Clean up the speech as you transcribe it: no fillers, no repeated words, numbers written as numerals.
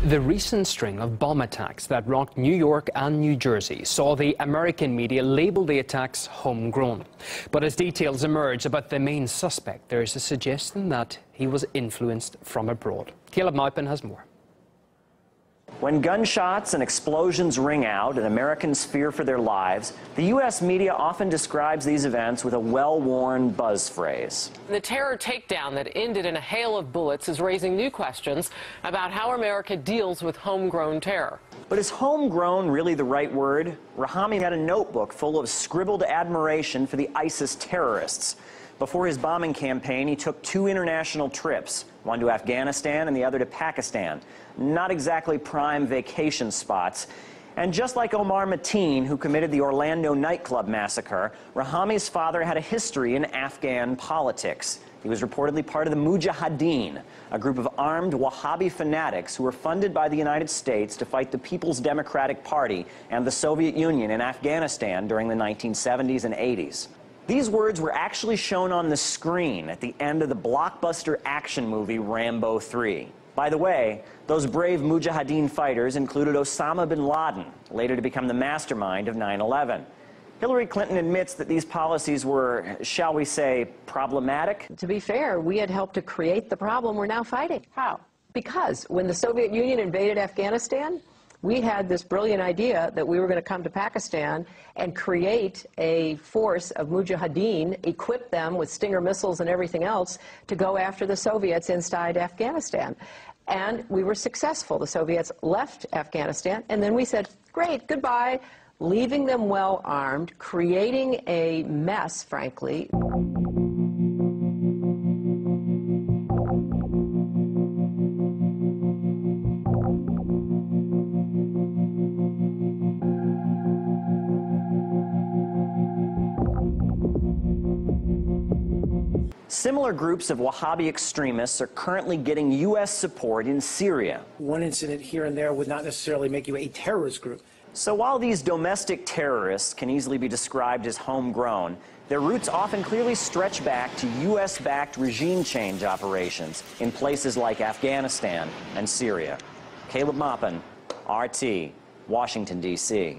The recent string of bomb attacks that rocked New York and New Jersey saw the American media label the attacks homegrown. But as details emerge about the main suspect, there is a suggestion that he was influenced from abroad. Caleb Maupin has more. When gunshots and explosions ring out and Americans fear for their lives, the U.S. media often describes these events with a well-worn buzz phrase. The terror takedown that ended in a hail of bullets is raising new questions about how America deals with homegrown terror. But is homegrown really the right word? Rahami had a notebook full of scribbled admiration for the ISIS terrorists. Before his bombing campaign, he took 2 international trips, one to Afghanistan and the other to Pakistan. Not exactly prime vacation spots. And just like Omar Mateen, who committed the Orlando nightclub massacre, Rahami's father had a history in Afghan politics. He was reportedly part of the Mujahideen, a group of armed Wahhabi fanatics who were funded by the United States to fight the People's Democratic Party and the Soviet Union in Afghanistan during the 1970s and 80s. These words were actually shown on the screen at the end of the blockbuster action movie Rambo 3. By the way, those brave Mujahideen fighters included Osama bin Laden, later to become the mastermind of 9/11. Hillary Clinton admits that these policies were, shall we say, problematic. To be fair, we had helped to create the problem we're now fighting. How? Because when the Soviet Union invaded Afghanistan, we had this brilliant idea that we were going to come to Pakistan and create a force of Mujahideen, equip them with Stinger missiles and everything else to go after the Soviets inside Afghanistan. And we were successful. The Soviets left Afghanistan, and then we said, great, goodbye, leaving them well armed, creating a mess, frankly. Similar groups of Wahhabi extremists are currently getting U.S. support in Syria. One incident here and there would not necessarily make you a terrorist group. So while these domestic terrorists can easily be described as homegrown, their roots often clearly stretch back to U.S.-backed regime change operations in places like Afghanistan and Syria. Caleb Maupin, RT, Washington, D.C.